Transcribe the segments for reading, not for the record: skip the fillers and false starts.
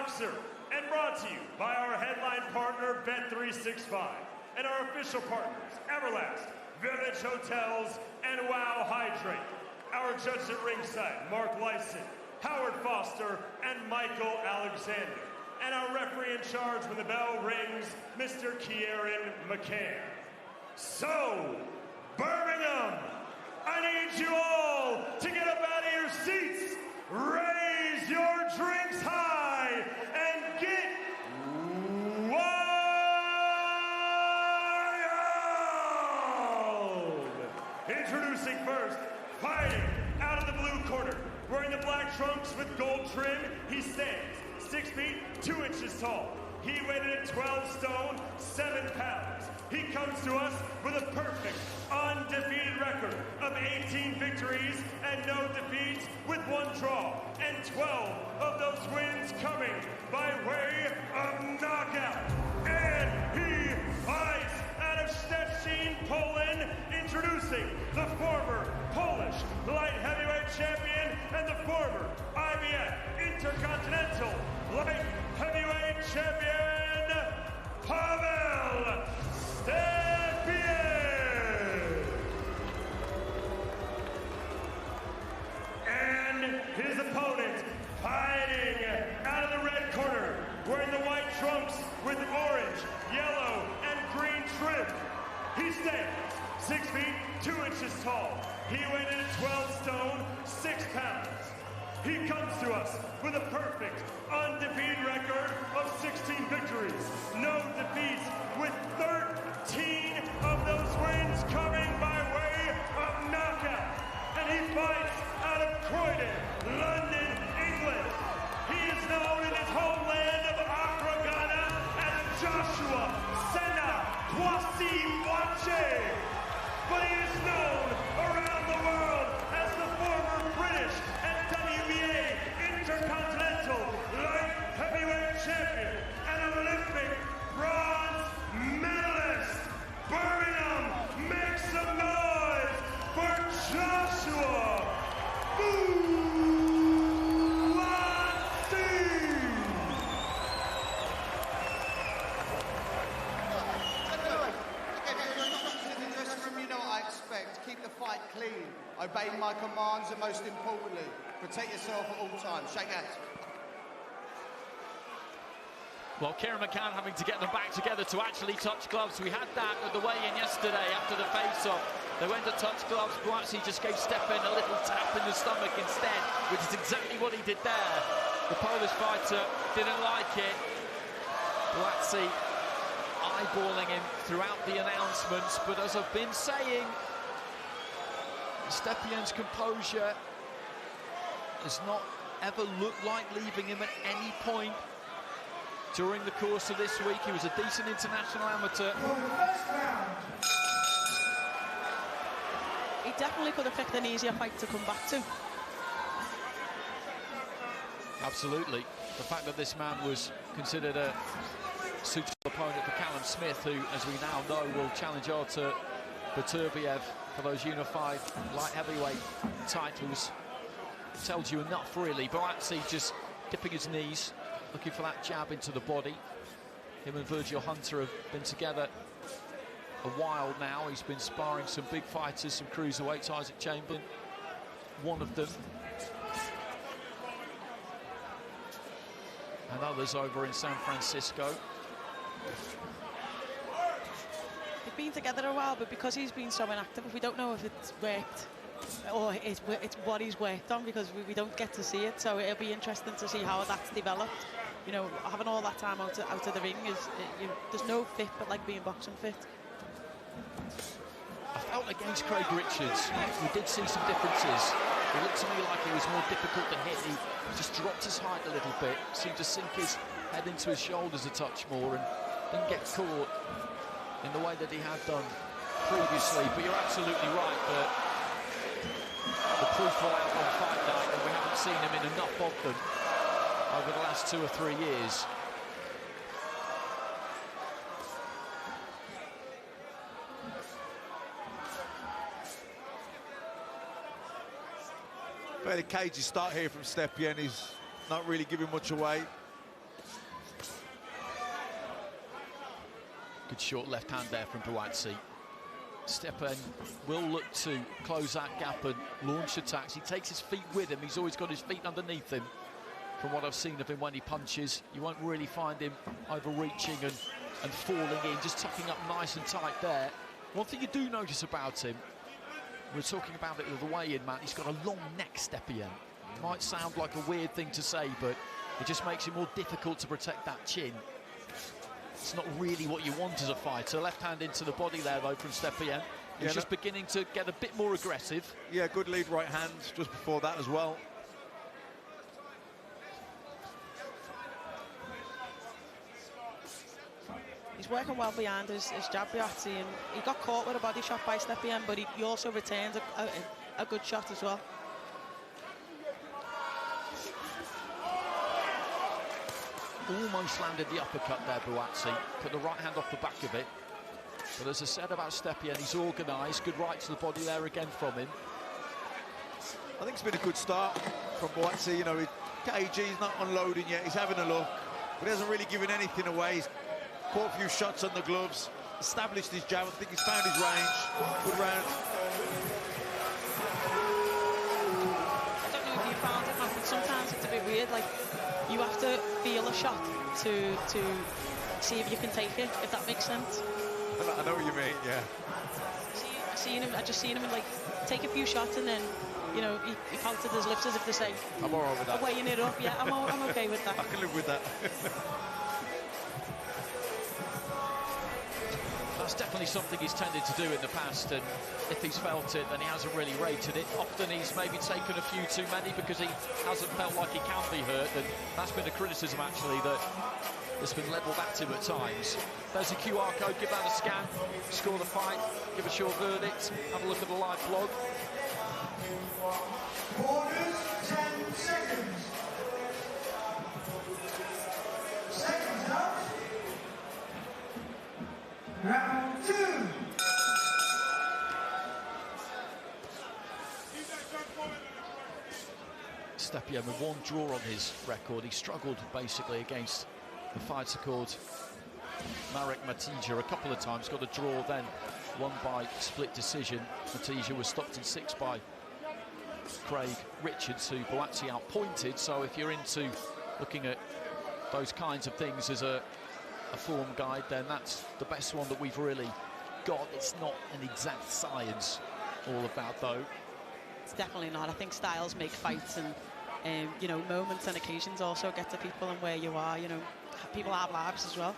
boxer, and brought to you by our headline partner, Bet365, and our official partners, Everlast, Village Hotels, and Wow Hydrate. Our judges at ringside, Mark Lyson, Howard Foster, and Michael Alexander. And our referee in charge when the bell rings, Mr. Kieran McCann. So, Birmingham, I need you all to get up out of your seats, raise your drinks high, and get wild! Introducing first, fighting out of the blue corner, wearing the black trunks with gold trim, he stands 6 feet, 2 inches tall. He weighed at 12 stone, 7 pounds. He comes to us with a perfect, undefeated record of 18 victories and no defeats with 1 draw, and 12 of those wins coming by way of knockout. And he fights out of Szczecin, Poland, introducing the former Polish light heavyweight champion and the former IBF Intercontinental light heavyweight champion, Pavel Stepien. And his opponent, fighting out of the red corner, wearing the white trunks with orange, yellow, and green trim. He stands 6 feet, 2 inches tall. He weighed in at 12 stone, 6 pounds. He comes to us with a perfect, undefeated record of 16 victories, no defeats, with 13 of those wins coming by way of knockout. And he fights out of Croydon, London, England. He is known in his homeland of Accra, Ghana, as Joshua Senna Kwasi-Wache. But he is known around the world as the former British and WBA Intercontinental Light Heavyweight Champion and Olympic bronze medalist. Birmingham, make some noise for Joshua Keep the fight clean, obeying my commands, and most importantly, protect yourself at all times. Shake hands. Well, Kieran McCann having to get them back together to actually touch gloves. We had that at the weigh-in yesterday after the face-off. They went to touch gloves. Buatsi just gave Stepien a little tap in the stomach instead, which is exactly what he did there. The Polish fighter didn't like it. Buatsi eyeballing him throughout the announcements, but as I've been saying, Stepien's composure has not ever looked like leaving him at any point during the course of this week. He was a decent international amateur. He definitely could have picked an easier fight to come back to. Absolutely. The fact that this man was considered a suitable opponent for Callum Smith, who, as we now know, will challenge Artur Beterbiev for those unified light heavyweight titles, tells you enough, really. Buatsi just dipping his knees, looking for that jab into the body. Him and Virgil Hunter have been together a while now. He's been sparring some big fighters, some cruiserweights, Isaac Chamberlain, one of them, and others over in San Francisco. They've been together a while, but because he's been so inactive, we don't know if it's worked or it's what he's worked on, because we don't get to see it. So it'll be interesting to see how that's developed. You know, having all that time out of the ring there's no fit but like being boxing fit. I felt against Craig Richards, we did see some differences. It looked to me like he was more difficult to hit. He just dropped his height a little bit, seemed to sink his head into his shoulders a touch more, and didn't get caught in the way that he had done previously. But you're absolutely right that the proof will out on fight night, and we haven't seen him in enough of them over the last 2 or 3 years. Fairly cagey start here from Stepien. He's not really giving much away. Good short left hand there from Buatsi. Stepien will look to close that gap and launch attacks. He takes his feet with him. He's always got his feet underneath him. From what I've seen of him when he punches, you won't really find him overreaching and falling in, just tucking up nice and tight there. One thing you do notice about him, we're talking about it the weigh-in, Matt, he's got a long neck, Stepien. Might sound like a weird thing to say, but it just makes it more difficult to protect that chin. It's not really what you want as a fighter. Left hand into the body there, though, from Stepien. He's just beginning to get a bit more aggressive. Yeah, good lead right hand just before that as well. He's working well behind his jab, Buatsi, and he got caught with a body shot by Stepien, but he also retained a good shot as well. Almost landed the uppercut there, Buatsi. Put the right hand off the back of it. But as I said about Stepien, he's organised. Good right to the body there again from him. I think it's been a good start from Buatsi. You know, KG's not unloading yet. He's having a look, but he hasn't really given anything away. He's caught a few shots on the gloves, established his jab. I think he's found his range. Good round. I don't know if you found it, but sometimes it's a bit weird. Like, you have to feel a shot to see if you can take it, if that makes sense. I know what you mean, yeah. I just seen him like take a few shots and then, you know, he pouted his lips as if to say, I'm all right with that. Weighing it up, yeah, I'm okay with that. I can live with that. That's definitely something he's tended to do in the past, and if he's felt it, then he hasn't really rated it. Often he's maybe taken a few too many because he hasn't felt like he can be hurt, and that's been a criticism, actually, that has been levelled at him at times. There's a QR code, give that a scan, score the fight, give us your verdict, have a look at the live blog. Quarters, 10 seconds. Seconds out. Round 2. Stepien with one draw on his record. He struggled basically against the fighter called Marek Matija a couple of times. Got a draw then, won by split decision. Matija was stopped in 6 by Craig Richards, who Buatsi outpointed. So if you're into looking at those kinds of things as a form guide, then that's the best one that we've really got. It's not an exact science all of that, though. It's definitely not. I think styles make fights, and you know, moments and occasions also get to people and where you are. You know, people have lives as well.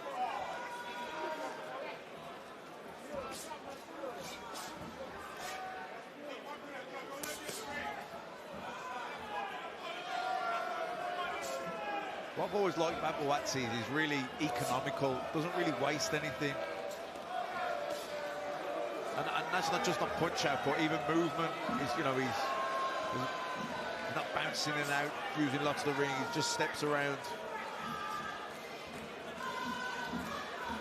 What I've always liked about Buatsi is he's really economical, doesn't really waste anything. And that's not just on punch out, but even movement. He's, you know, he's not bouncing in and out, using lots of the ring. He just steps around.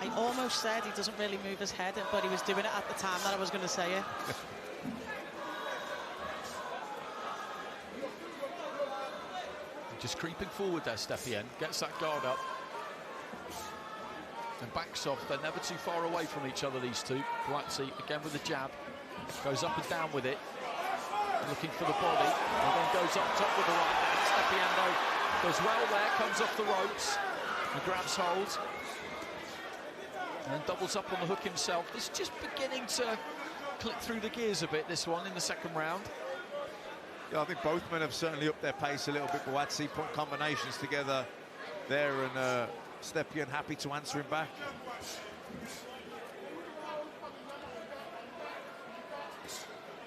I almost said he doesn't really move his head, but he was doing it at the time that I was going to say it. Just creeping forward there, Stepien. Gets that guard up. And backs off. They're never too far away from each other, these two. Buatsi, again with the jab. Goes up and down with it. Looking for the body. And then goes up top with the right hand. Stepien, though, does well there. Comes off the ropes. And grabs hold. And doubles up on the hook himself. It's just beginning to click through the gears a bit, this one, in the second round. Yeah, I think both men have certainly upped their pace a little bit. Buatsi put combinations together there, and Stepien happy to answer him back.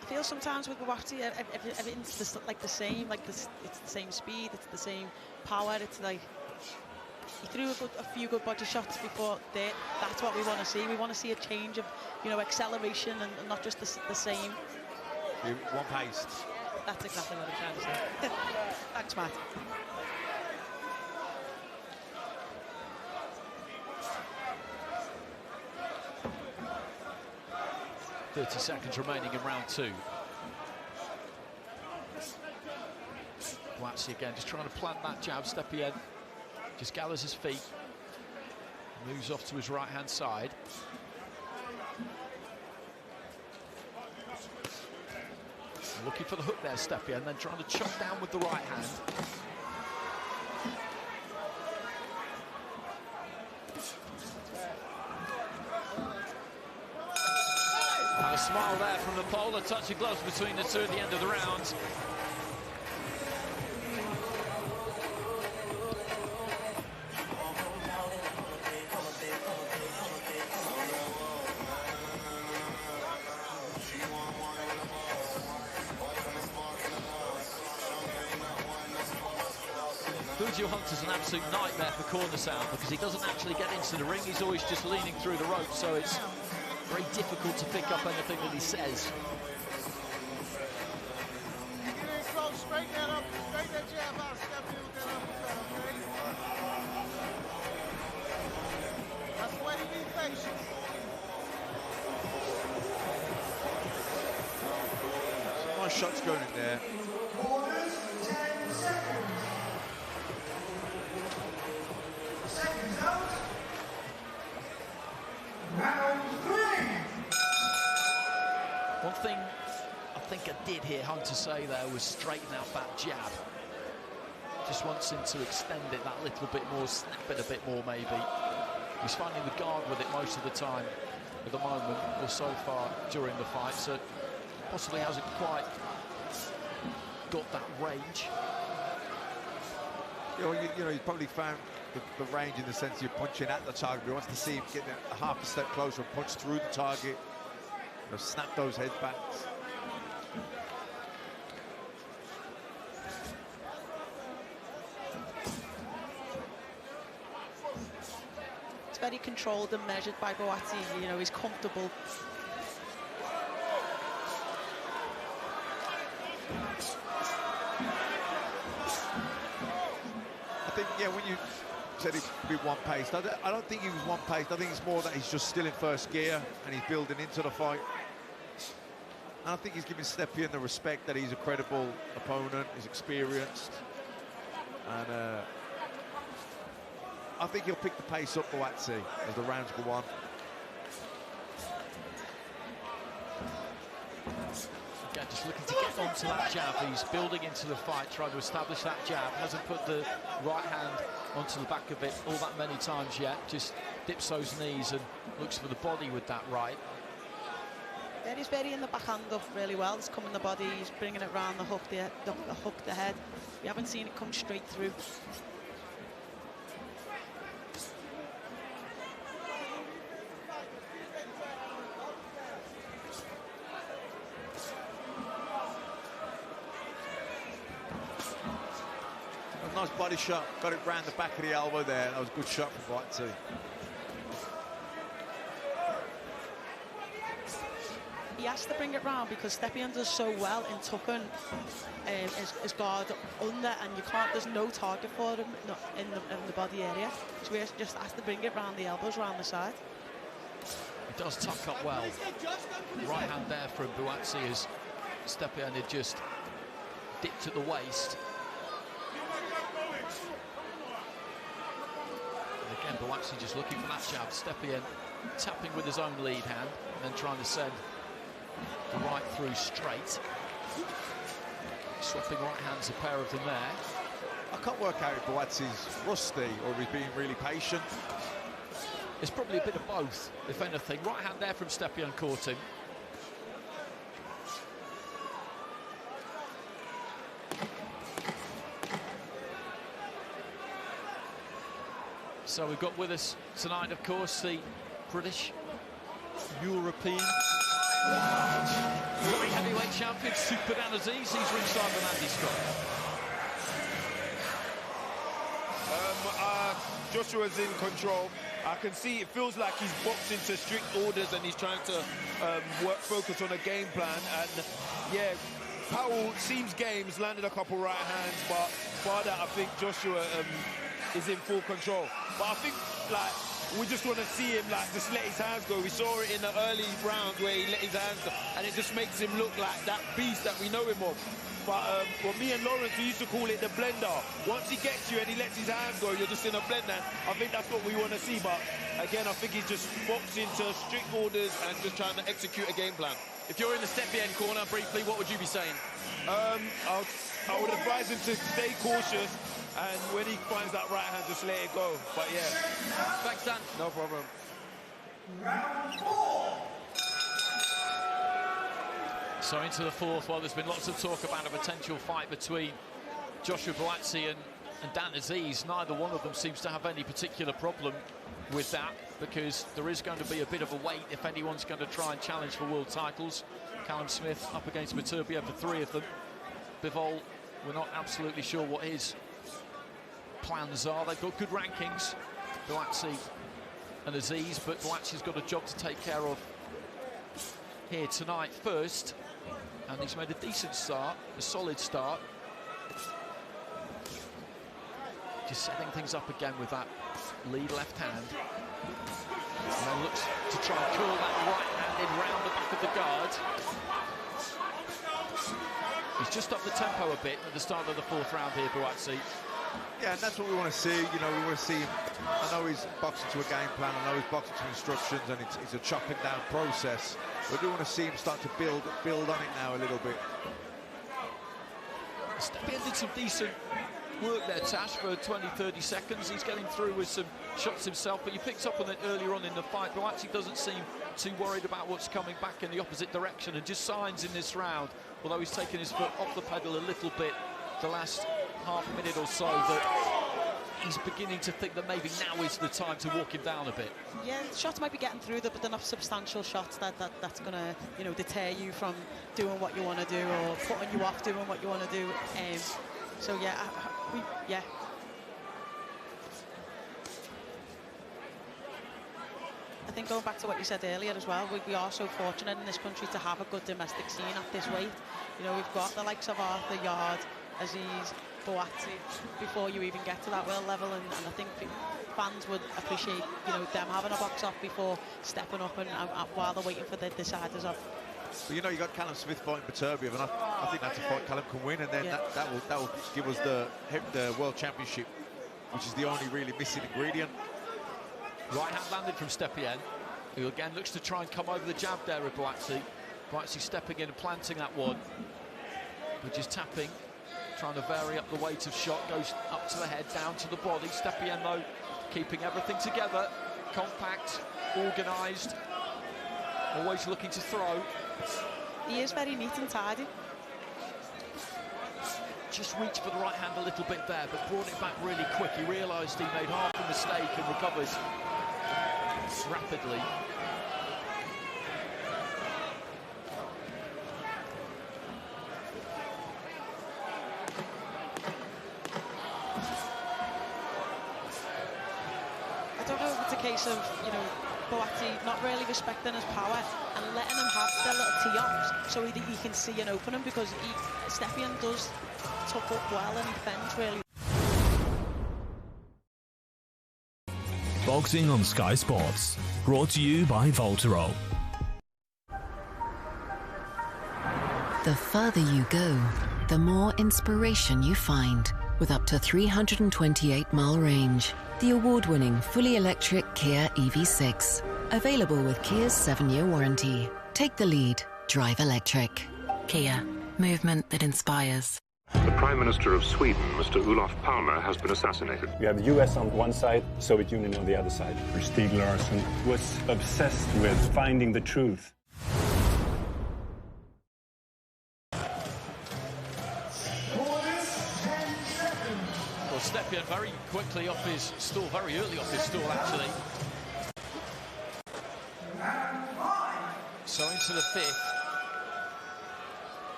I feel sometimes with Buatsi, everything's like the same. Like it's the same speed, it's the same power. It's like he threw a few good body shots before. That's what we want to see. We want to see a change of, you know, acceleration and not just the same. One pace. That's exactly what I'm trying to say. Thanks, Matt. .30 seconds remaining in round 2. Buatsi again, just trying to plant that jab. Stepien just gathers his feet. Moves off to his right-hand side. Looking for the hook there, Stepien, and then trying to chop down with the right hand. And a smile there from the pole, a touch of gloves between the two at the end of the round. Fuji Hunter's an absolute nightmare for corner sound because he doesn't actually get into the ring, he's always just leaning through the rope, so it's very difficult to pick up anything that he says. Straighten that up, straighten that jab out, step in with that uppercut, okay? That's the way to be patient. Some nice shots going in there. Quarters, 10 seconds. Seconds out. Round 3. One thing I think I did hear Hunter say there was straighten out that jab. Just wants him to extend it that little bit more, snap it a bit more maybe. He's finding the guard with it most of the time at the moment, or so far during the fight, so possibly hasn't quite got that range. You know, he's probably found the range in the sense you're punching at the target. He wants to see him getting a half a step closer and punch through the target. You know, snap those head backs. It's very controlled and measured by Buatsi. You know, he's comfortable. I think, yeah, when you said he'd be one-paced, I don't think he was one-paced. I think it's more that he's just still in first gear and he's building into the fight. And I think he's giving Stepien the respect that he's a credible opponent, he's experienced. And I think he'll pick the pace up, Buatsi, as the rounds go on. Again, just looking to get onto that jab. He's building into the fight, trying to establish that jab. Hasn't put the right hand onto the back of it all that many times yet. Just dips those knees and looks for the body with that right. Yeah, he's very in the backhand up really well. He's coming the body, he's bringing it round the hook, the hook, the head. We haven't seen it come straight through. A nice body shot, got it round the back of the elbow there. That was a good shot from Buatsi. He has to bring it round because Stepien does so well in tucking his guard under, and you can't. There's no target for him in the body area, so he just has to bring it round the elbows, round the side. He does tuck up well. Right hand there from Buatsi as Stepien had just dipped at the waist. And again, Buatsi just looking for that jab. Stepien tapping with his own lead hand and then trying to send the right through straight. Swapping right hands, a pair of them there. I can't work out if Buatsi's rusty or if he's being really patient. It's probably a bit of both, if anything. Right hand there from Stepien caught him. So we've got with us tonight, of course, the British, European light heavyweight champion, Supadan Aziz. He's ringside with Andy Scott. Joshua's in control. I can see it feels like he's boxing to strict orders and he's trying to focus on a game plan. And yeah, Powell seems game, he's landed a couple right hands, but far that I think Joshua is in full control. But I think like we just want to see him like just let his hands go. We saw it in the early rounds where he let his hands go, and it just makes him look like that beast that we know him of. But well, me and Lawrence, we used to call it the blender. Once he gets you and he lets his hands go, you're just in a blender. I think that's what we want to see. But again, I think he's just boxed into strict orders and just trying to execute a game plan. If you're in the Stepien corner, briefly, what would you be saying? I would advise him to stay cautious, and when he finds that right hand, just let it go. But yeah. Thanks, Dan. No problem. Round 4. So into the fourth, well, there's been lots of talk about a potential fight between Joshua Buatsi and Dan Aziz. Neither one of them seems to have any particular problem with that, because there is going to be a bit of a wait if anyone's going to try and challenge for world titles. Callum Smith up against Beterbiev for 3 of them. Bivol, we're not absolutely sure what his plans are. They've got good rankings, Buatsi and Aziz, but Buatsi's got a job to take care of here tonight first, and he's made a decent start, a solid start. Just setting things up again with that lead left hand, and then looks to try and curl that right hand in round the back of the guard. He's just upped the tempo a bit at the start of the fourth round here, Buatsi. Yeah, and that's what we want to see. You know, we want to see him. I know he's boxing to a game plan. I know he's boxing to instructions, and it's a chopping down process. But I do want to see him start to build on it now a little bit. Stepien did some decent work there, Tash, for 20-30 seconds. He's getting through with some shots himself, but you picked up on it earlier on in the fight. Buatsi doesn't seem too worried about what's coming back in the opposite direction, and just signs in this round, although he's taken his foot off the pedal a little bit the last half a minute or so, that he's beginning to think that maybe now is the time to walk him down a bit. Yeah, shots might be getting through there, but they're not substantial shots that's going to, you know, deter you from doing what you want to do or putting you off doing what you want to do. So yeah, yeah. I think going back to what you said earlier as well, we are so fortunate in this country to have a good domestic scene at this weight. You know, we've got the likes of Arthur, Yard, Aziz, Buatsi before you even get to that world level, and I think fans would appreciate, you know, them having a box off before stepping up and while they're waiting for the deciders off. But you know, you got Callum Smith fighting Beterbiev, and I think that's a fight Callum can win, and then that will give us the World Championship, which is the only really missing ingredient. Right hand landed from Stepien, who again looks to try and come over the jab there with Buatsi. Buatsi stepping in and planting that one, which is tapping, trying to vary up the weight of shot, goes up to the head, down to the body. Stepien, though, keeping everything together, compact, organised, always looking to throw. He is very neat and tidy. Just reached for the right hand a little bit there, but brought it back really quick. He realised he made half a mistake and recovered rapidly. I don't know if it's a case of, you know, Buatsi not really respecting his power and letting him have their little tee-ups so he can see an opening, because Stepien does tuck up well and he fends really. Boxing on Sky Sports, brought to you by Voltero. The further you go, the more inspiration you find. With up to 328-mile range. The award-winning fully electric Kia EV6. Available with Kia's 7-year warranty. Take the lead. Drive electric. Kia. Movement that inspires. The Prime Minister of Sweden, Mr. Olof Palme, has been assassinated. We have the US on one side, Soviet Union on the other side. Stieg Larsson was obsessed with finding the truth. Stepien very quickly off his stool, very early off his stool actually. So into the fifth.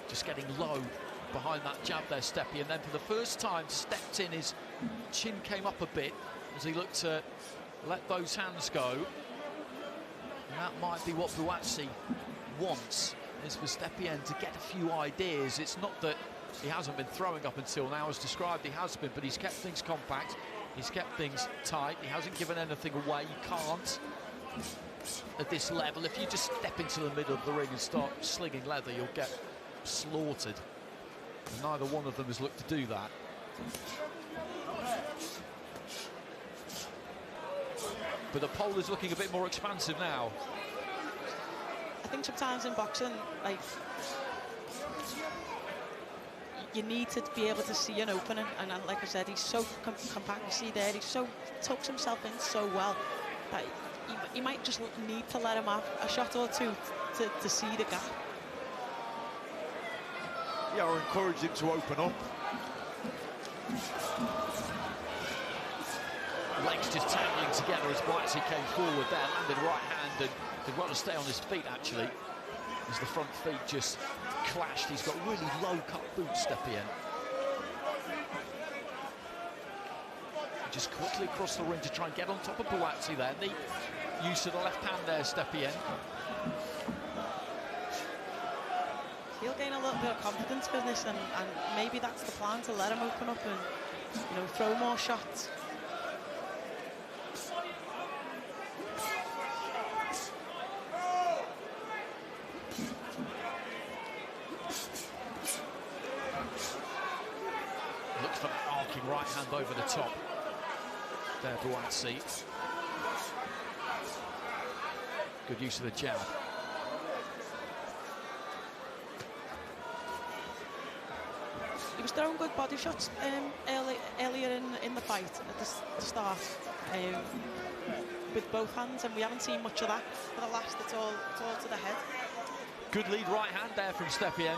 Just getting low behind that jab there, Stepien, and then for the first time stepped in, his chin came up a bit as he looked to let those hands go. And that might be what Buatsi wants, is for Stepien to get a few ideas. It's not that He hasn't been throwing up until now, as described. He has been, but he's kept things compact. He's kept things tight. He hasn't given anything away. You can't at this level. If you just step into the middle of the ring and start slinging leather, you'll get slaughtered. And neither one of them has looked to do that. But the pole is looking a bit more expansive now. I think sometimes in boxing, like, you need to be able to see an opening, and like I said, he's so compact. You see there, he tucks himself in so well that you might just need to let him have a shot or two to see the gap. Yeah, or encourage him to open up. Legs just tangling together as Buatsi came forward there, landed right hand, and did well to stay on his feet, actually, as the front feet just clashed. He's got really low-cut boots, Stepien. Just quickly across the ring to try and get on top of Buatsi there. Neat use of the left hand there, Stepien. He'll gain a little bit of confidence with this, and maybe that's the plan, to let him open up and, you know, throw more shots. Look for that arcing right hand over the top. There, Buatsi. Good use of the jab. He was throwing good body shots earlier in the fight at the start with both hands, and we haven't seen much of that for the last. It's all to the head. Good lead right hand there from Stepien.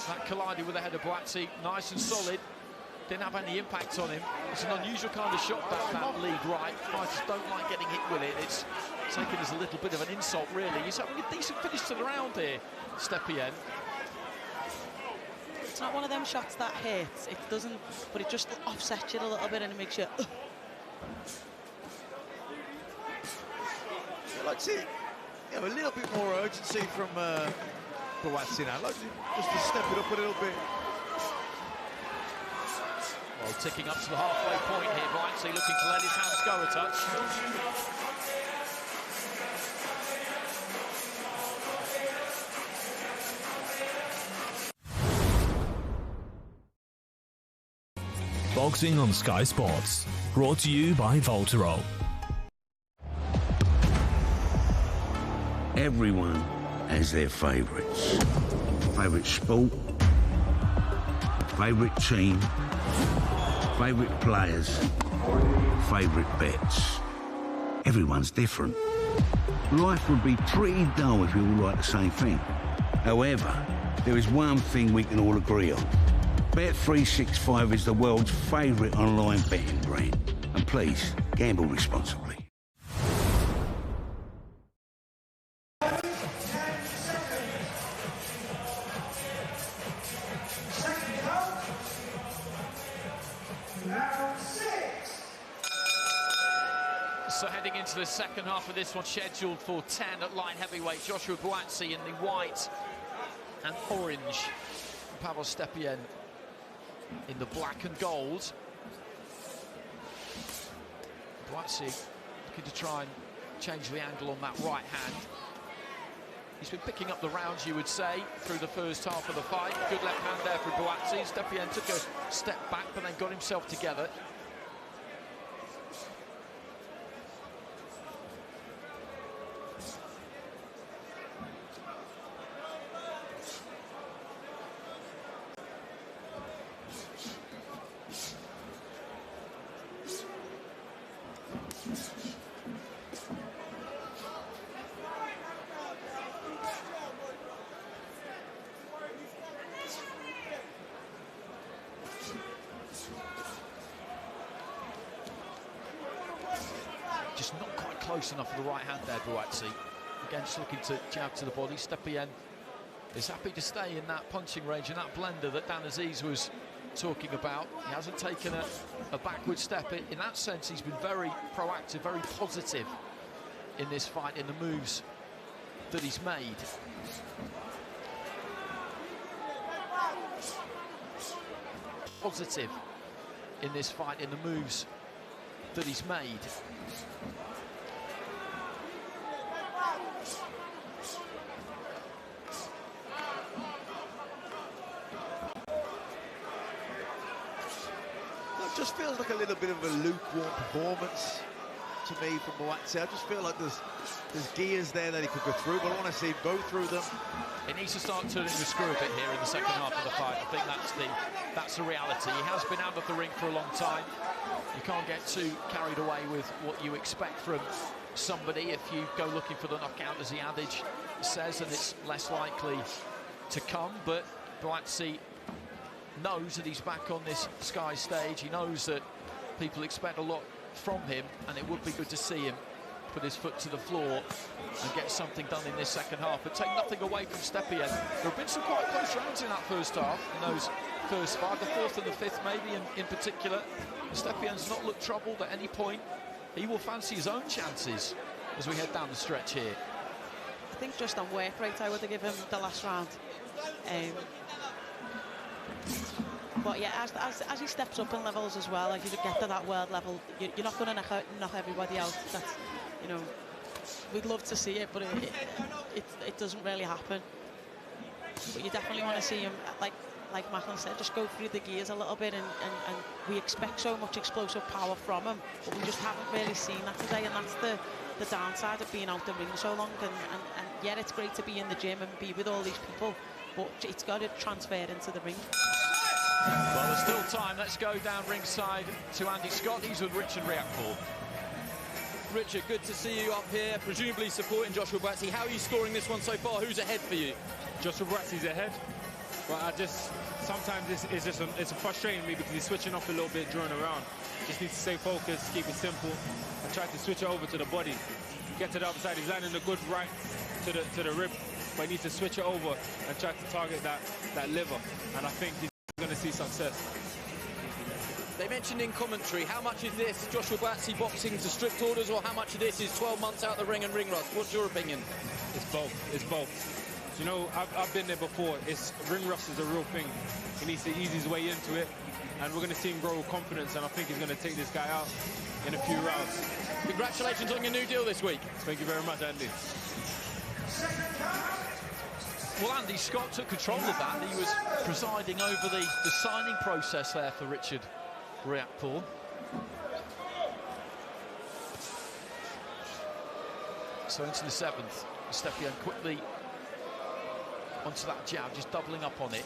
That collided with the head of Buatsi, nice and solid. Didn't have any impact on him. It's an unusual kind of shot, that lead right. Fighters don't like getting hit with it. It's taken as a little bit of an insult, really. He's having a decent finish to the round here, Stepien. It's not one of them shots that hits. It doesn't, but it just offsets you a little bit and it makes you. I'd like to see, you know, a little bit more urgency from Buatsi now. I'd like just to step it up a little bit. Well, ticking up to the halfway point here, Buatsi looking to let his hands go a touch. Boxing on Sky Sports, brought to you by Voltero. Everyone has their favourites. Favourite sport, favourite team, favourite players, favourite bets. Everyone's different. Life would be pretty dull if we all like the same thing. However, there is one thing we can all agree on. Bet365 is the world's favourite online betting brand. And please, gamble responsibly. So heading into the second half of this one, scheduled for 10 at light heavyweight. Joshua Buatsi in the white and orange. Pavel Stepien in the black and gold. Buatsi looking to try and change the angle on that right hand. He's been picking up the rounds, you would say, through the first half of the fight. Good left hand there for Buatsi. Stepien took a step back, but then got himself together. Just not quite close enough for the right hand there, Buatsi. Again, just looking to jab to the body. Stepien is happy to stay in that punching range and that blender that Dan Aziz was talking about. He hasn't taken a backward step. In that sense, he's been very proactive, very positive in this fight, in the moves that he's made. positive in this fight, in the moves that he's made. It just feels like a little bit of a lukewarm performance to me from Buatsi. I just feel like there's gears there that he could go through, but I want to see him go through them. He needs to start turning the screw a bit here in the second half of the fight. I think that's the reality. He has been out of the ring for a long time. You can't get too carried away with what you expect from somebody if you go looking for the knockout, as the adage says, and it's less likely to come. But Buatsi knows that he's back on this Sky stage. He knows that people expect a lot from him, and it would be good to see him put his foot to the floor and get something done in this second half. But take nothing away from Stepien. There have been some quite close rounds in that first half, in those first five, the fourth and the fifth maybe in particular. Stepien's not looked troubled at any point. He will fancy his own chances as we head down the stretch here. I think just on work rate, I would have given him the last round. But yeah, as he steps up in levels as well, as you get to that world level, you're not going to knock everybody out. That's, you know, we'd love to see it, but it doesn't really happen. But you definitely want to see him, like Macklin said, just go through the gears a little bit, and we expect so much explosive power from him, but we just haven't really seen that today, and that's the downside of being out the ring so long. And yeah, it's great to be in the gym and be with all these people, but it's got to transfer into the ring. Well, there's still time. Let's go down ringside to Andy Scott. He's with Richard Riakporhe. Richard, good to see you up here, presumably supporting Joshua Buatsi. How are you scoring this one so far? Who's ahead for you? Joshua Buatsi's ahead, but sometimes it's frustrating me because he's switching off a little bit during the round. Just needs to stay focused, keep it simple, and try to switch it over to the body. Get to the other side. He's landing a good right to the rib, but he needs to switch it over and try to target that liver. And I think he's going to see success. They mentioned in commentary, how much is this Joshua Buatsi boxing to strict orders, or how much of this is 12 months out the ring and ring rust? What's your opinion? It's both. It's both. You know, I've been there before. Ring rust is a real thing. He needs to ease his way into it, and we're going to see him grow with confidence, and I think he's going to take this guy out in a few rounds. Congratulations on your new deal this week. Thank you very much, Andy. Well, Andy Scott took control of that. He was presiding over the signing process there for Richard Riakporhe. So into the seventh, Stepien quickly onto that jab, just doubling up on it.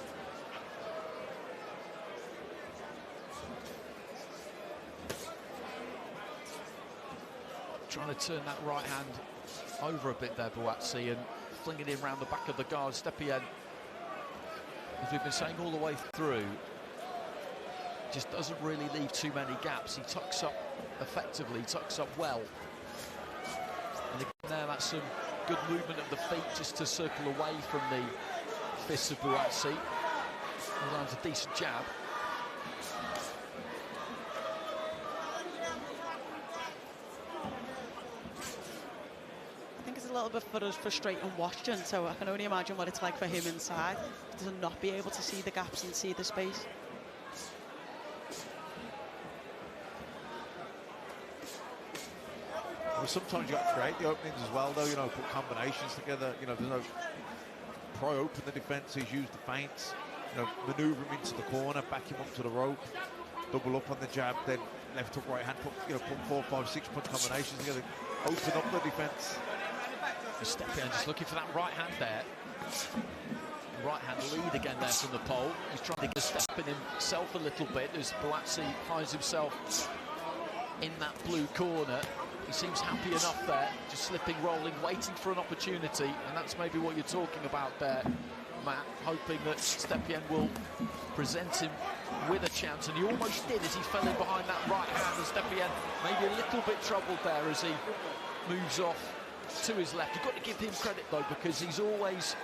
Trying to turn that right hand over a bit there, Buatsi, and fling it in around the back of the guard. Stepien, as we've been saying all the way through, just doesn't really leave too many gaps. He tucks up effectively, tucks up well. And again there, that's some good movement of the feet just to circle away from the fists of Buatsi. He lands a decent jab. I think it's a little bit frustrating watching, so I can only imagine what it's like for him inside, to not be able to see the gaps and see the space. Well, sometimes you got to create the openings as well, though, you know, put combinations together. You know, there's no open the defence, he's used the feints, you know, manoeuvre him into the corner, back him up to the rope, double up on the jab, then left hook, right hand, put 4, 5, 6 punch combinations together, open up the defence. Stepien just looking for that right hand there. Right hand lead again there from the pole. He's trying to step in himself a little bit as Buatsi finds himself in that blue corner. He seems happy enough there, just slipping, rolling, waiting for an opportunity, and that's maybe what you're talking about there, Matt, hoping that Stepien will present him with a chance, and he almost did as he fell in behind that right hand, and Stepien maybe a little bit troubled there as he moves off to his left. You've got to give him credit though, because he's always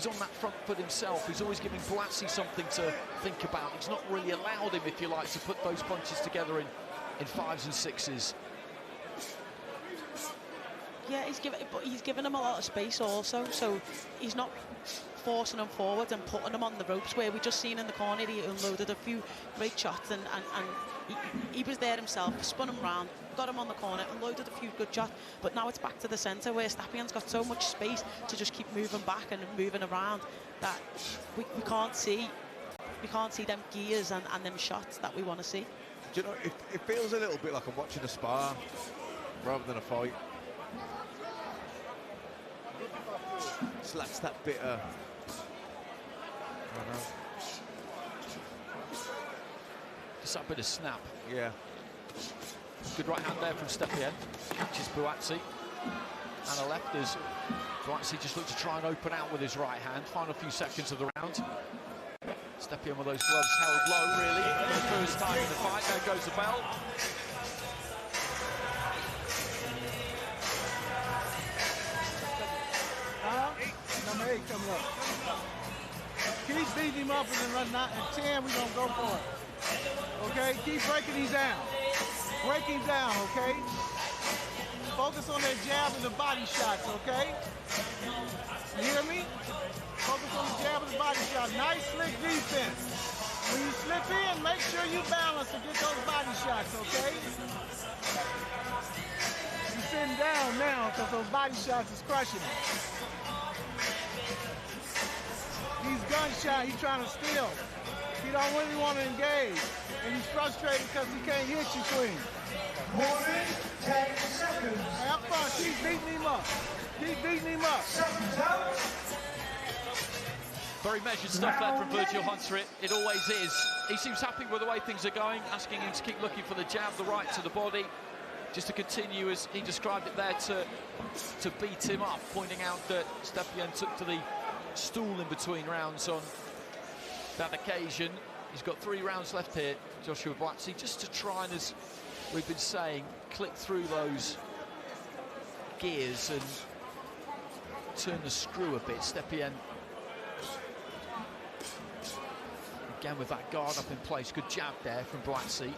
on that front foot himself. He's always giving Buatsi something to think about. He's not really allowed him, if you like, to put those punches together in 5s and 6s. Yeah, he's given him a lot of space also, so he's not forcing them forward and putting them on the ropes, where we just seen in the corner he unloaded a few great shots, and he was there himself, spun him round, got him on the corner, unloaded a few good shots. But now it's back to the centre, where Steppian's got so much space to just keep moving back and moving around that we can't see them gears and them shots that we want to see. Do you know, it feels a little bit like I'm watching a spar rather than a fight. Just lacks that bit of, I don't know. Just that bit of snap. Yeah. Good right hand there from Stepien. Catches Buatsi. And a left as Buatsi just looked to try and open out with his right hand. Final few seconds of the round. Stepien with those gloves held low, really, for the first time in the fight. There goes the bell. Number 8 coming up. Keep beating him up and then run out. At 10, we're going to go for it. Okay? Keep breaking him down. Break him down, okay? Focus on that jab and the body shots, okay? You hear me? Focus on the jab and the body shots. Nice, slick defense. When you slip in, make sure you balance and get those body shots, okay? You're sitting down now because those body shots is crushing him. He's gunshot, he's trying to steal. He don't really want to engage. And he's frustrated because he can't hit you clean. More than 10 seconds. Have fun, keep beating him up. Keep beating him up. Seconds out. Very measured stuff there from Virgil Hunter. It always is. He seems happy with the way things are going, asking him to keep looking for the jab, the right to the body, just to continue, as he described it there, to beat him up, pointing out that Stepien took to the stool in between rounds on that occasion. He's got 3 rounds left here, Joshua Buatsi, just to try and, as we've been saying, click through those gears and turn the screw a bit. Stepien, again with that guard up in place. Good jab there from Buatsi.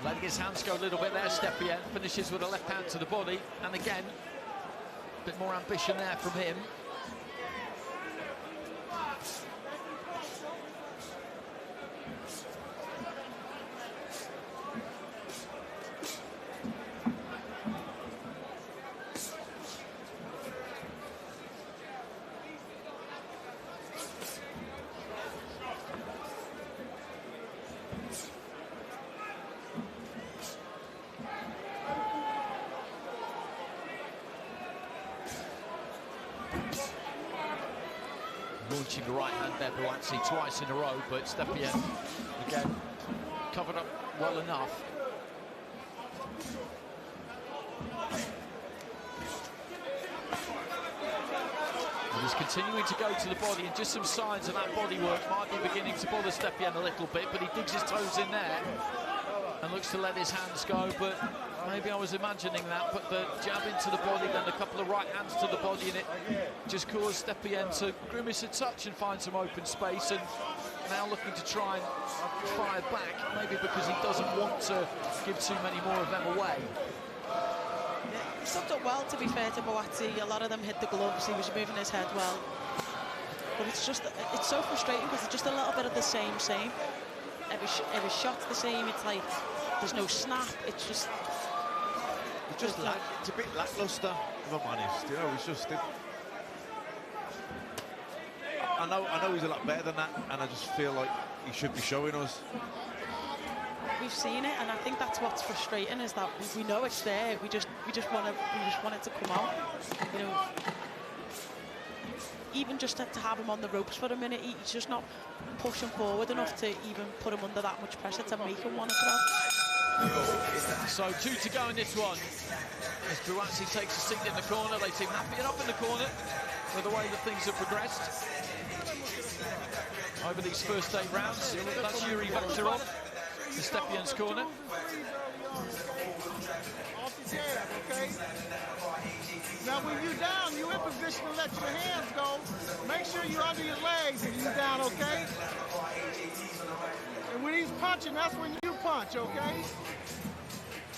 Letting his hands go a little bit there, Stepien finishes with a left hand to the body, and again, a bit more ambition there from him. Launching the right hand there, Buatsi, twice in a row, but Stepien, again, covered up well enough. And he's continuing to go to the body, and just some signs of that body work might be beginning to bother Stepien a little bit, but he digs his toes in there and looks to let his hands go, but maybe I was imagining that, but the jab into the body, then a couple of right hands to the body, and it just caused Stepien to grimace a touch and find some open space, and now looking to try and fire back, maybe because he doesn't want to give too many more of them away. Yeah, he stopped up well, to be fair to Buatsi. A lot of them hit the gloves, he was moving his head well. But it's so frustrating because it's just a little bit of the same. Every shot's the same, it's like there's no snap, it's just... It's a bit lackluster, if I'm honest. You know, it's just... I know he's a lot better than that, and I just feel like he should be showing us. We've seen it, and I think that's what's frustrating, is that we know it's there. We just want it to come out. You know, even just to have him on the ropes for a minute, he's just not pushing forward enough to even put him under that much pressure to make him want to throw. So 2 to go in this one. As Buatsi takes a seat in the corner, they seem happy enough in the corner with the way that things have progressed. over these first 8 rounds. That's Yuri Vakhtjarov to Stepien's corner. Off the jab, okay? Now, when you're down, you're in position to let your hands go. Make sure you're under your legs if you're down, okay? And when he's punching, that's when you punch, okay?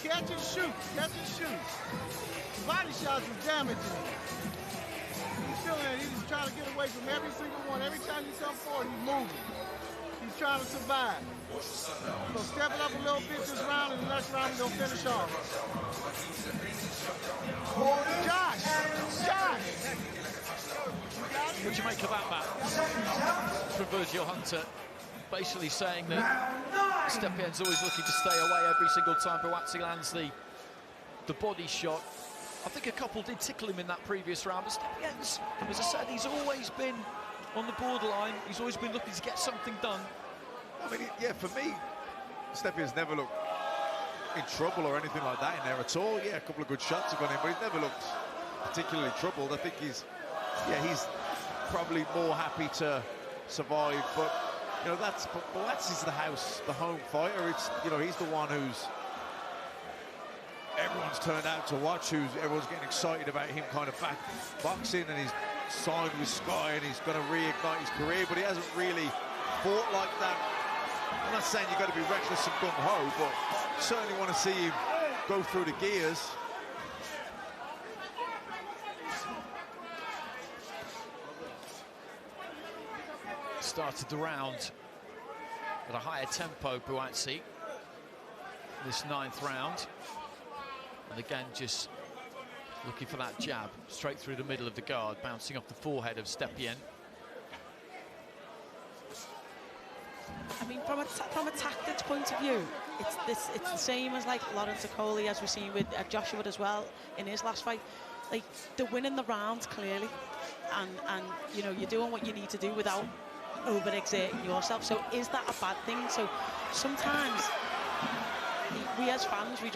Catch and shoot, catch and shoot. Body shots is damaging. He's feeling it. He's trying to get away from every single one. Every time you come forward, he's moving. He's trying to survive. So step it up a little bit this round, and the next round he's going to finish off. Josh! What do you make of that, Matt? From Virgil Hunter, basically saying that Stepien's always looking to stay away every single time Buatsi lands the body shot. I think a couple did tickle him in that previous round, but Stepien's, as I said, he's always been on the borderline. He's always been looking to get something done. I mean, yeah, for me, Stepien's never looked in trouble or anything like that in there at all. Yeah, a couple of good shots have gone in, but he's never looked particularly troubled. I think he's probably more happy to survive, but you know, Buatsi's the house, the home fighter. It's, you know, he's the one who's everyone's turned out to watch, everyone's getting excited about him kind of back boxing, and he's signed with Sky and he's going to reignite his career, but he hasn't really fought like that. I'm not saying you've got to be reckless and gung-ho, but certainly want to see him go through the gears. Started the round at a higher tempo, Buatsi, this 9th round. And again, just looking for that jab straight through the middle of the guard, bouncing off the forehead of Stepien. I mean, from a tactics point of view, it's the same as like Lawrence Okoli, as we've seen with Joshua as well in his last fight. Like, they're winning the rounds clearly, and you know, you're doing what you need to do without overexerting yourself. So is that a bad thing? So sometimes we as fans, we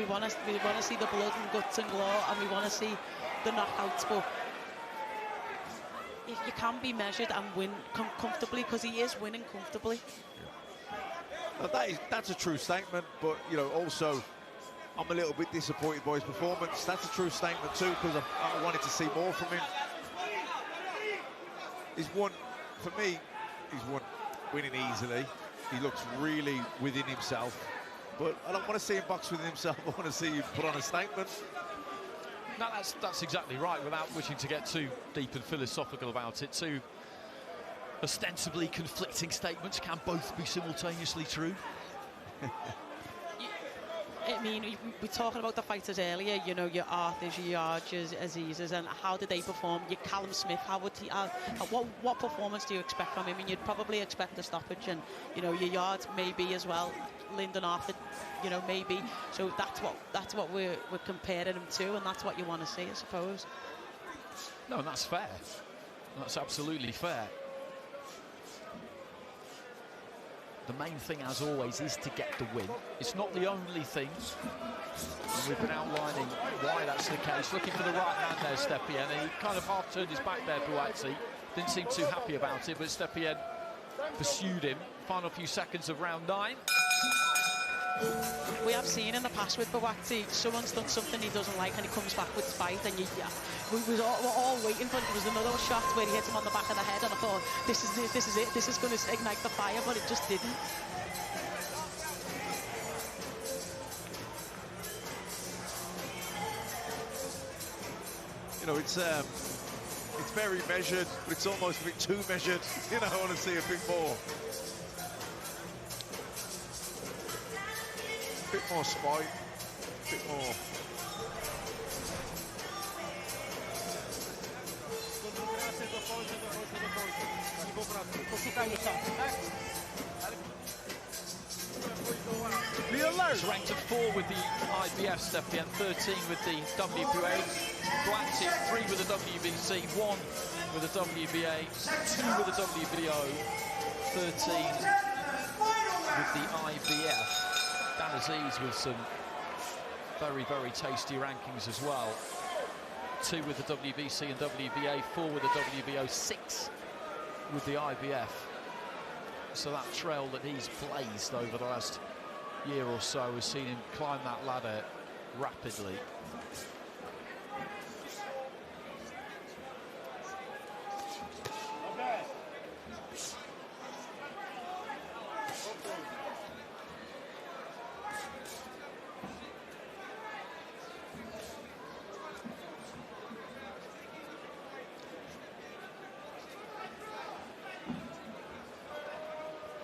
want to see the blood and guts and gore, and we want to see the knockouts, but you can be measured and win comfortably, because he is winning comfortably. Well, that's a true statement, but you know, also I'm a little bit disappointed by his performance. That's a true statement too, because I wanted to see more from him. He's won, for me, he's won winning easily. He looks really within himself, but I don't want to see him box within himself. I want to see him put on a statement. No, that's exactly right, without wishing to get too deep and philosophical about it. Two ostensibly conflicting statements can both be simultaneously true. I mean, we were talking about the fighters earlier, you know, your Arthurs, your Yards, Azizas, and how did they perform? Your Callum Smith, how would he, what performance do you expect from him? I mean, you'd probably expect a stoppage, and, you know, your Yards maybe as well, Lyndon Arthur, you know, maybe. So that's what we're comparing him to, and that's what you want to see, I suppose. No, and that's fair. That's absolutely fair. The main thing, as always, is to get the win. It's not the only thing. And we've been outlining why that's the case. Looking for the right hand there, Stepien. He kind of half turned his back there, Buatsi. Didn't seem too happy about it, but Stepien pursued him. Final few seconds of round 9. We have seen in the past with Buatsi, someone's done something he doesn't like and he comes back with spite, and we're all waiting for it. There was another shot where he hit him on the back of the head, and I thought, this is it, this is going to ignite the fire, but it just didn't. You know, it's very measured, but it's almost a bit too measured. You know, I want to see a bit more. A bit more spite, a bit more. Be alert. He's ranked at 4 with the IBF, Stepien, 13 with the WBA, Buatsi 3 with the WBC, 1 with the WBA, 2 with the WBO, 13 with the IBF. Dan Aziz with some very, very tasty rankings as well. 2 with the WBC and WBA, 4 with the WBO, 6 with the IBF. So that trail that he's blazed over the last year or so has seen him climb that ladder rapidly.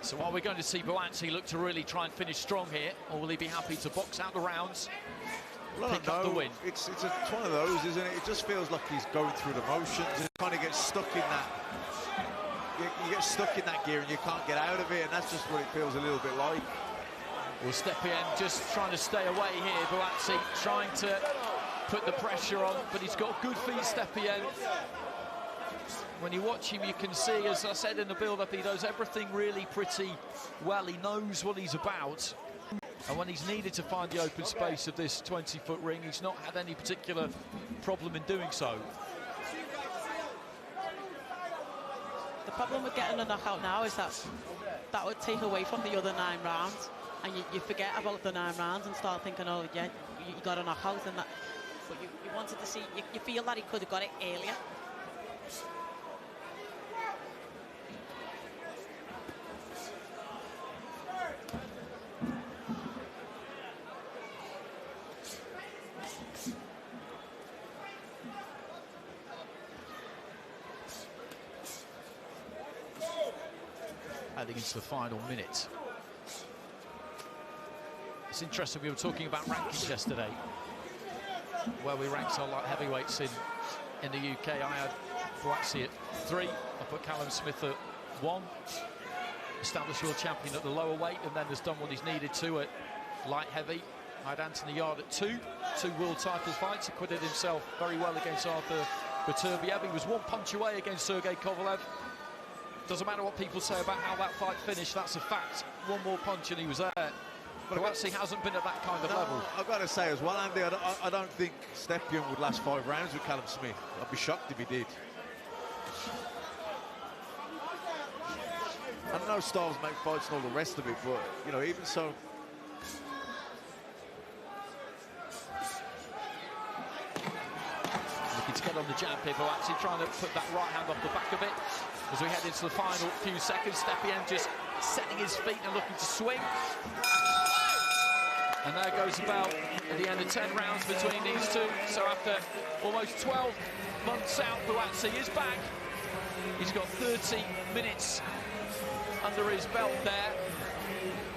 So are we going to see Buatsi look to really try and finish strong here, or will he be happy to box out the rounds, well, pick up the win? It's one of those, isn't it? It just feels like he's going through the motions and kind of gets stuck in that. You get stuck in that gear and you can't get out of it, and that's just what it feels a little bit like. Well, Stepien just trying to stay away here. Buatsi trying to put the pressure on, but he's got good feet, Stepien. When you watch him, you can see, as I said in the build-up, he does everything really pretty well. He knows what he's about. And when he's needed to find the open space of this 20-foot ring, he's not had any particular problem in doing so. The problem with getting a knockout now is that would take away from the other 9 rounds. And you forget about the 9 rounds and start thinking, oh, yeah, you got a knockout. And that, but you wanted to see, you feel that he could have got it earlier. Heading into the final minute. It's interesting, we were talking about rankings yesterday, where we ranked our light heavyweights in the UK. I had Buatsi at 3, I put Callum Smith at 1, established world champion at the lower weight, and then has done what he's needed to at light heavy. I had Anthony Yarde at 2 world title fights, acquitted himself very well against Arthur Beterbiev. He was 1 punch away against Sergey Kovalev. Doesn't matter what people say about how that fight finished, that's a fact. 1 more punch and he was there. But Buatsi hasn't been at that kind of level. I've got to say as well, Andy, I don't think Stepien would last 5 rounds with Callum Smith. I'd be shocked if he did. I don't know, styles make fights and all the rest of it, but, you know, even so... Looking to get on the jab here, Buatsi trying to put that right hand off the back of it. As we head into the final few seconds, Stepien just setting his feet and looking to swing. And there goes about at the end of 10 rounds between these two. So after almost 12 months out, Buatsi is back. He's got 30 minutes under his belt there.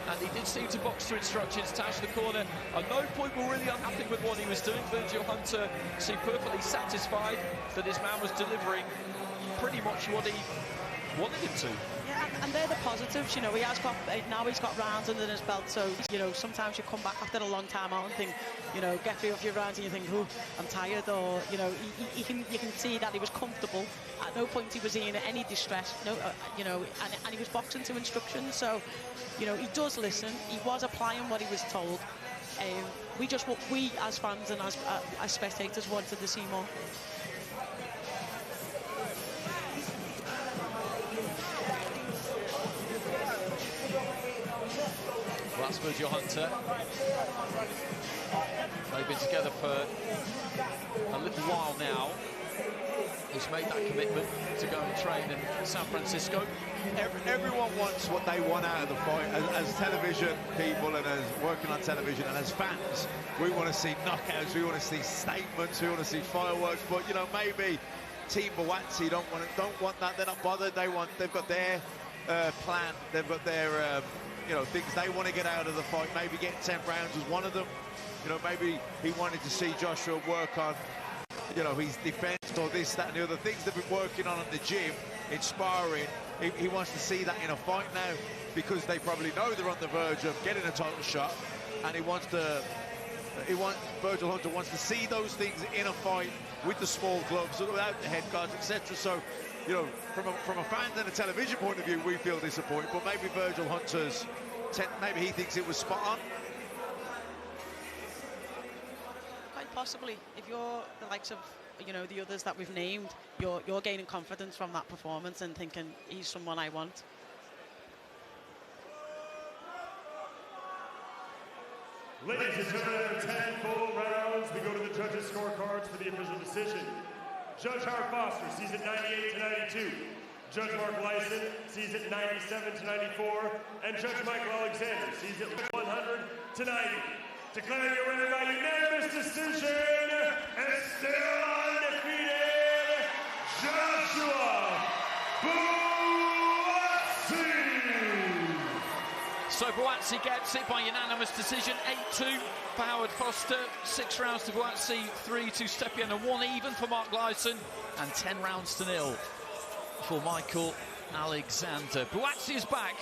And he did seem to box to instructions. Tash the corner. At no point were really unhappy with what he was doing. Virgil Hunter seemed perfectly satisfied that his man was delivering pretty much what he wanted him to. Yeah, and they're the positives, you know. He has got, now he's got rounds under his belt, so, you know, sometimes you come back after a long time out and think, you know, get through a few rounds and you think, oh, I'm tired, or, you know, you can see that he was comfortable. At no point he was in any distress, no, you know, and he was boxing to instructions, so, you know, he does listen. He was applying what he was told. We as fans and as spectators wanted to see more. Well, that's Virgil Hunter. They've been together for a little while now. He's made that commitment to go and train in San Francisco. Everyone wants what they want out of the fight. As television people and as working on television and as fans, we want to see knockouts, we want to see statements, we want to see fireworks. But you know, maybe Team Buatsi don't want that. They're not bothered. They've got their plan. They've got their you know, things they want to get out of the fight. Maybe getting 10 rounds was one of them. You know, maybe he wanted to see Joshua work on, you know, his defense or this, that, and the other things they've been working on in the gym, in sparring. He wants to see that in a fight now because they probably know they're on the verge of getting a title shot, and Virgil Hunter wants to see those things in a fight with the small gloves, without the head guards, etc. So, you know, from a fan and a television point of view, we feel disappointed. But maybe Virgil Hunter's, maybe he thinks it was spot on. Quite possibly, if you're the likes of you know, the others that we've named, you're gaining confidence from that performance and thinking he's someone I want. Ladies and gentlemen, after 10 full rounds, we go to the judges' scorecards for the official decision. Judge Howard Foster sees it 98 to 92. Judge Mark Lyson sees it 97 to 94. And Judge Michael Alexander sees it 100 to 90. Declaring your winner by unanimous decision, and still undefeated, Joshua Buatsi. So Buatsi gets it by unanimous decision, 8-2 for Howard Foster, 6 rounds to Buatsi, 3 to Stepien, and 1 even for Mark Lyson, and 10 rounds to 0 for Michael Alexander. Buatsi is back